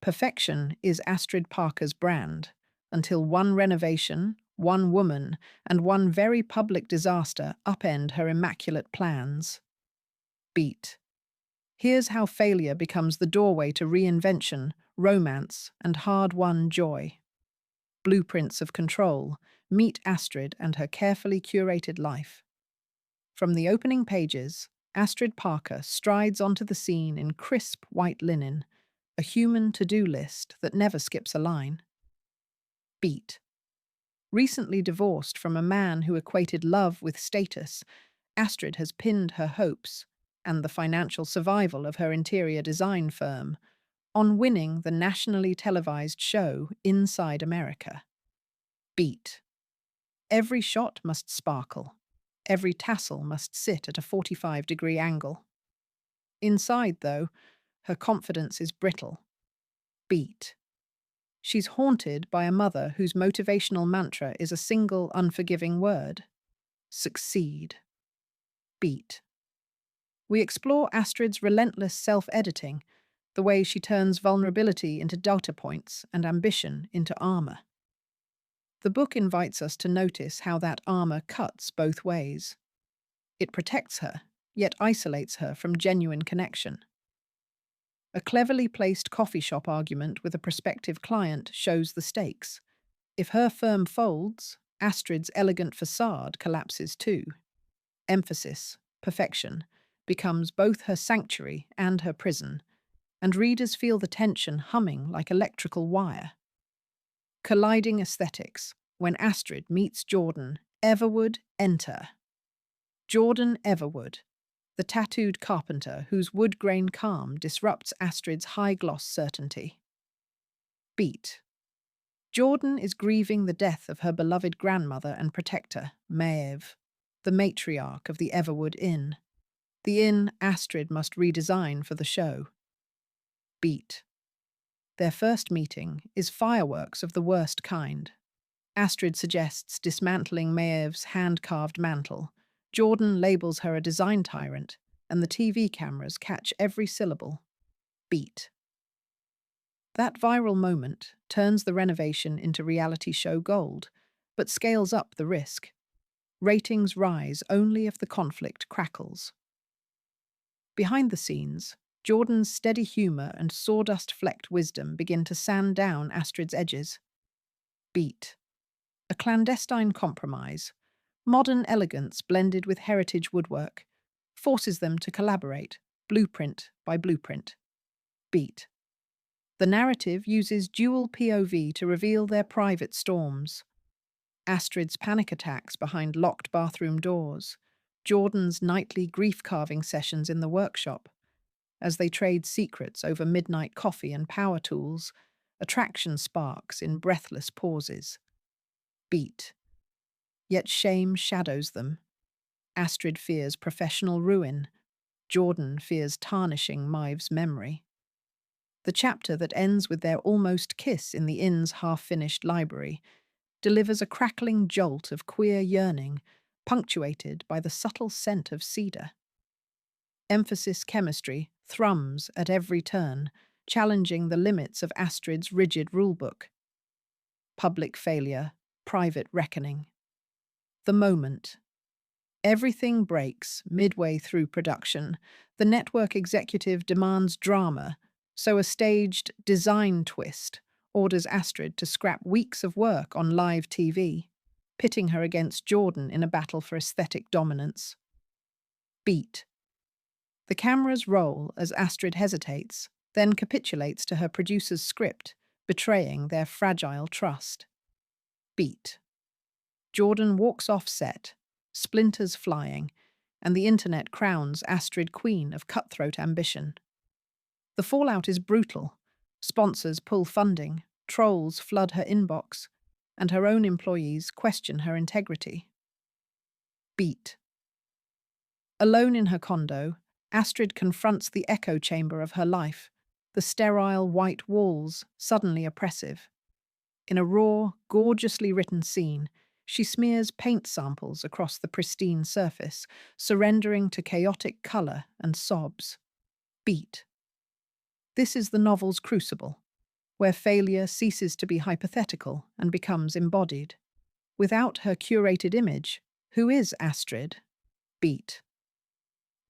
Perfection is Astrid Parker's brand, until one renovation, one woman, and one very public disaster upend her immaculate plans. Beat. Here's how failure becomes the doorway to reinvention, romance, and hard-won joy. Blueprints of control. Meet Astrid and her carefully curated life. From the opening pages, Astrid Parker strides onto the scene in crisp white linen, a human to-do list that never skips a line. Beat. Recently divorced from a man who equated love with status, Astrid has pinned her hopes and the financial survival of her interior design firm on winning the nationally televised show Inside America. Beat. Every shot must sparkle. Every tassel must sit at a 45-degree angle. Inside, though, her confidence is brittle. Beat. She's haunted by a mother whose motivational mantra is a single unforgiving word: succeed. Beat. We explore Astrid's relentless self-editing, the way she turns vulnerability into data points and ambition into armor. The book invites us to notice how that armor cuts both ways. It protects her, yet isolates her from genuine connection. A cleverly placed coffee shop argument with a prospective client shows the stakes. If her firm folds, Astrid's elegant facade collapses too. Emphasis, perfection, becomes both her sanctuary and her prison, and readers feel the tension humming like electrical wire. Colliding aesthetics. When Astrid meets Jordan, Everwood enter. Jordan Everwood, the tattooed carpenter whose wood-grain calm disrupts Astrid's high-gloss certainty. Beat. Jordan is grieving the death of her beloved grandmother and protector, Maeve, the matriarch of the Everwood Inn. The inn Astrid must redesign for the show. Beat. Their first meeting is fireworks of the worst kind. Astrid suggests dismantling Maeve's hand-carved mantle. Jordan labels her a design tyrant, and the TV cameras catch every syllable. Beat. That viral moment turns the renovation into reality show gold, but scales up the risk. Ratings rise only if the conflict crackles. Behind the scenes, Jordan's steady humor and sawdust-flecked wisdom begin to sand down Astrid's edges. Beat. A clandestine compromise, modern elegance blended with heritage woodwork, forces them to collaborate, blueprint by blueprint. Beat. The narrative uses dual POV to reveal their private storms. Astrid's panic attacks behind locked bathroom doors, Jordan's nightly grief-carving sessions in the workshop. As they trade secrets over midnight coffee and power tools, attraction sparks in breathless pauses. Beat. Yet shame shadows them. Astrid fears professional ruin. Jordan fears tarnishing Maeve's memory. The chapter that ends with their almost kiss in the inn's half-finished library delivers a crackling jolt of queer yearning, punctuated by the subtle scent of cedar. Emphasis chemistry thrums at every turn, challenging the limits of Astrid's rigid rulebook. Public failure, private reckoning. The moment. Everything breaks midway through production. The network executive demands drama, so a staged design twist orders Astrid to scrap weeks of work on live TV, pitting her against Jordan in a battle for aesthetic dominance. Beat. The cameras roll as Astrid hesitates, then capitulates to her producer's script, betraying their fragile trust. Beat. Jordan walks off set, splinters flying, and the internet crowns Astrid queen of cutthroat ambition. The fallout is brutal. Sponsors pull funding, trolls flood her inbox, and her own employees question her integrity. Beat. Alone in her condo, Astrid confronts the echo chamber of her life, the sterile white walls suddenly oppressive. In a raw, gorgeously written scene, she smears paint samples across the pristine surface, surrendering to chaotic color and sobs. Beat. This is the novel's crucible. where failure ceases to be hypothetical and becomes embodied. Without her curated image, who is Astrid? Beat.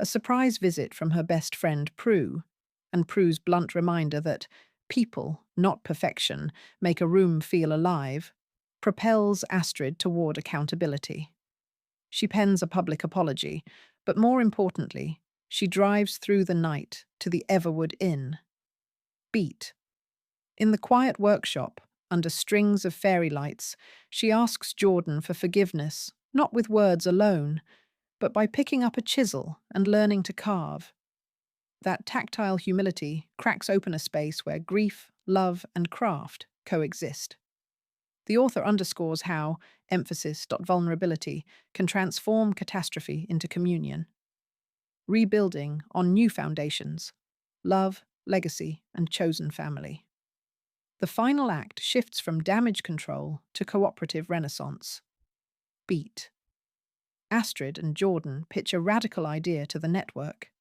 A surprise visit from her best friend Prue, and Prue's blunt reminder that people, not perfection, make a room feel alive, propels Astrid toward accountability. She pens a public apology, but more importantly, she drives through the night to the Everwood Inn. Beat. In the quiet workshop, under strings of fairy lights, she asks Jordan for forgiveness, not with words alone, but by picking up a chisel and learning to carve. That tactile humility cracks open a space where grief, love, and craft coexist. The author underscores how vulnerability can transform catastrophe into communion, rebuilding on new foundations: love, legacy, and chosen family. The final act shifts from damage control to cooperative renaissance. Beat. Astrid and Jordan pitch a radical idea to the network.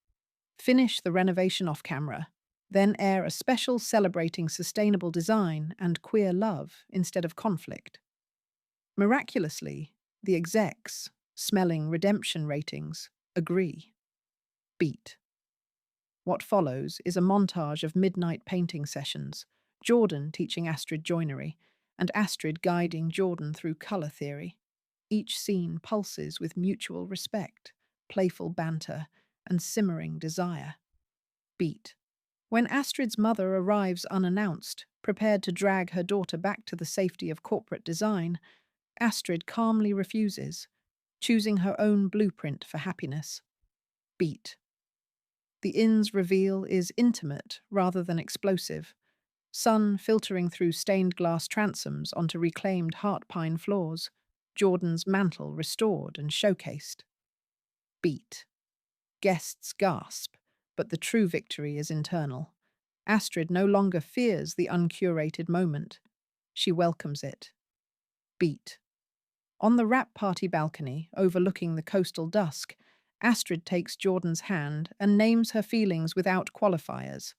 Finish the renovation off camera, then air a special celebrating sustainable design and queer love instead of conflict. Miraculously, the execs, smelling redemption ratings, agree. Beat. What follows is a montage of midnight painting sessions, Jordan teaching Astrid joinery, and Astrid guiding Jordan through colour theory. Each scene pulses with mutual respect, playful banter, and simmering desire. Beat. When Astrid's mother arrives unannounced, prepared to drag her daughter back to the safety of corporate design, Astrid calmly refuses, choosing her own blueprint for happiness. Beat. The inn's reveal is intimate rather than explosive, sun filtering through stained glass transoms onto reclaimed heart pine floors, Jordan's mantle restored and showcased. Beat. Guests gasp, but the true victory is internal. Astrid no longer fears the uncurated moment. She welcomes it. Beat. On the wrap party balcony, overlooking the coastal dusk, Astrid takes Jordan's hand and names her feelings without qualifiers.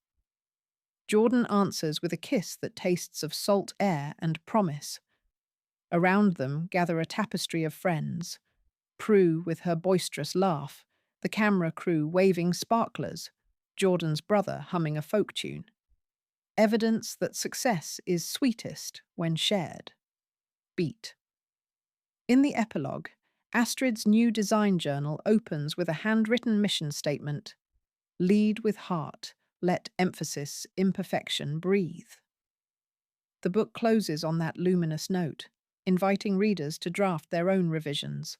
Jordan answers with a kiss that tastes of salt air and promise. Around them gather a tapestry of friends. Prue with her boisterous laugh, the camera crew waving sparklers, Jordan's brother humming a folk tune. Evidence that success is sweetest when shared. Beat. In the epilogue, Astrid's new design journal opens with a handwritten mission statement: "Lead with heart, let emphasis, imperfection breathe." The book closes on that luminous note, inviting readers to draft their own revisions.